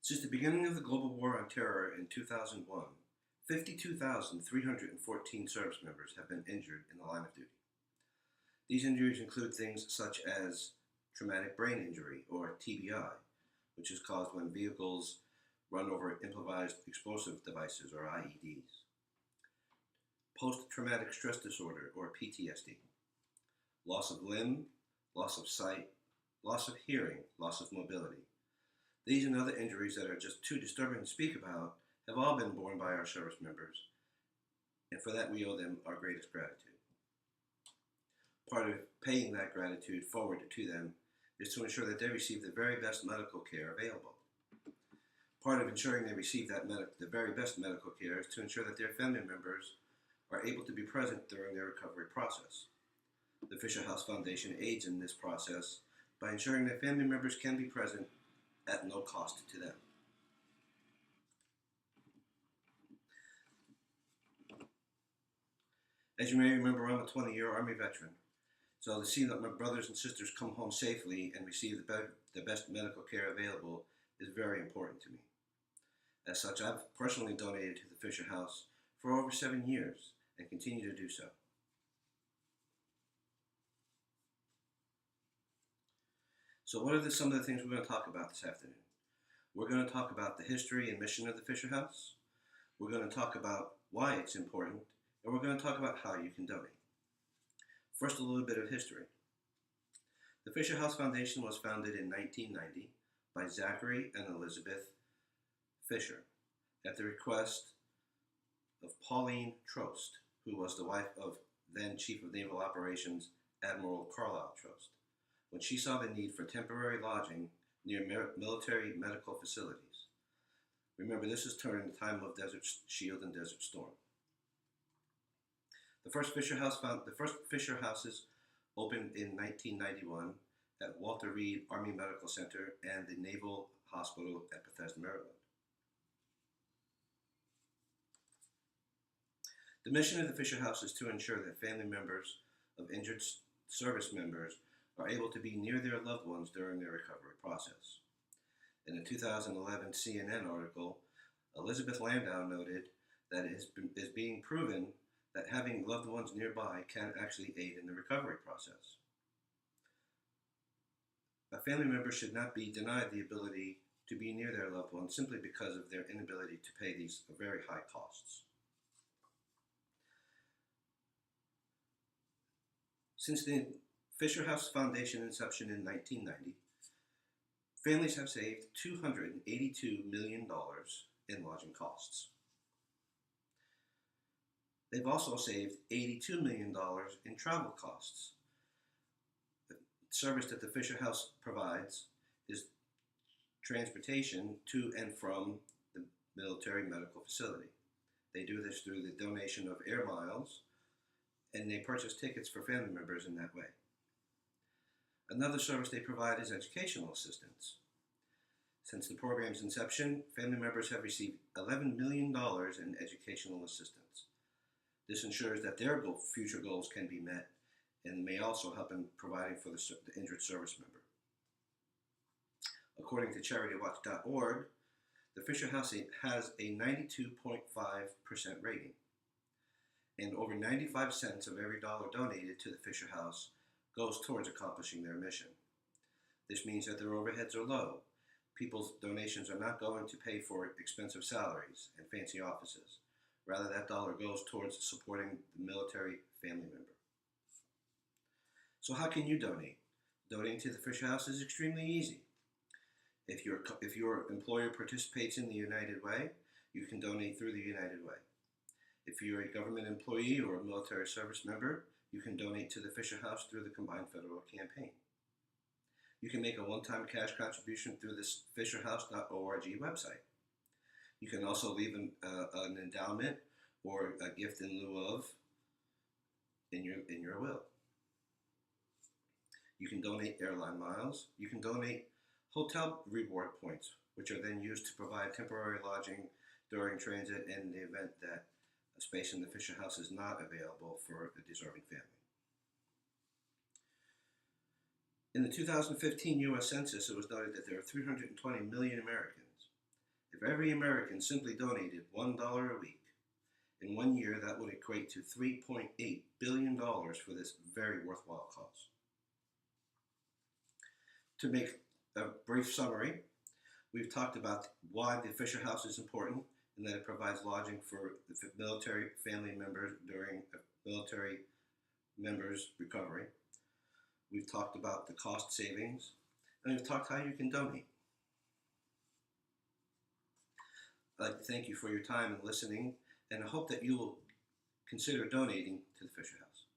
Since the beginning of the global war on terror in 2001, 52,314 service members have been injured in the line of duty. These injuries include things such as traumatic brain injury, or TBI, which is caused when vehicles run over improvised explosive devices, or IEDs, post-traumatic stress disorder, or PTSD, loss of limb, loss of sight, loss of hearing, loss of mobility. These and other injuries that are just too disturbing to speak about have all been borne by our service members, and for that we owe them our greatest gratitude. Part of paying that gratitude forward to them is to ensure that they receive the very best medical care available. Part of ensuring they receive the very best medical care is to ensure that their family members are able to be present during their recovery process. The Fisher House Foundation aids in this process by ensuring that family members can be present at no cost to them. As you may remember, I'm a 20-year Army veteran, so to see that my brothers and sisters come home safely and receive the best medical care available is very important to me. As such, I've personally donated to the Fisher House for over 7 years and continue to do so. So what are some of the things we're going to talk about this afternoon? We're going to talk about the history and mission of the Fisher House. We're going to talk about why it's important, and we're going to talk about how you can donate. First, a little bit of history. The Fisher House Foundation was founded in 1990 by Zachary and Elizabeth Fisher at the request of Pauline Trost, who was the wife of then Chief of Naval Operations Admiral Carlisle Trost, when she saw the need for temporary lodging near military medical facilities. Remember, this is during the time of Desert Shield and Desert Storm. The first Fisher Houses opened in 1991 at Walter Reed Army Medical Center and the Naval Hospital at Bethesda, Maryland. The mission of the Fisher House is to ensure that family members of injured service members are able to be near their loved ones during their recovery process. In a 2011 CNN article, Elizabeth Landau noted that it is being proven that having loved ones nearby can actually aid in the recovery process. A family member should not be denied the ability to be near their loved ones simply because of their inability to pay these very high costs. Since the Fisher House Foundation inception in 1990, families have saved $282 million in lodging costs. They've also saved $82 million in travel costs. The service that the Fisher House provides is transportation to and from the military medical facility. They do this through the donation of air miles, and they purchase tickets for family members in that way. Another service they provide is educational assistance. Since the program's inception, family members have received $11 million in educational assistance. This ensures that their future goals can be met and may also help in providing for the injured service member. According to CharityWatch.org, the Fisher House has a 92.5% rating, and over 95 cents of every dollar donated to the Fisher House goes towards accomplishing their mission. This means that their overheads are low. People's donations are not going to pay for expensive salaries and fancy offices. Rather, that dollar goes towards supporting the military family member. So how can you donate? Donating to the Fisher House is extremely easy. If your employer participates in the United Way, you can donate through the United Way. If you're a government employee or a military service member, you can donate to the Fisher House through the Combined Federal Campaign. You can make a one-time cash contribution through this fisherhouse.org website. You can also leave an endowment or a gift in lieu of in your will. You can donate airline miles. You can donate hotel reward points, which are then used to provide temporary lodging during transit and in the event that a space in the Fisher House is not available for a deserving family. In the 2015 U.S. Census, it was noted that there are 320 million Americans. If every American simply donated $1 a week, in 1 year that would equate to $3.8 billion for this very worthwhile cause. To make a brief summary, we've talked about why the Fisher House is important and that it provides lodging for the military family members during a military member's recovery. We've talked about the cost savings, and we've talked how you can donate. I'd like to thank you for your time and listening, and I hope that you will consider donating to the Fisher House.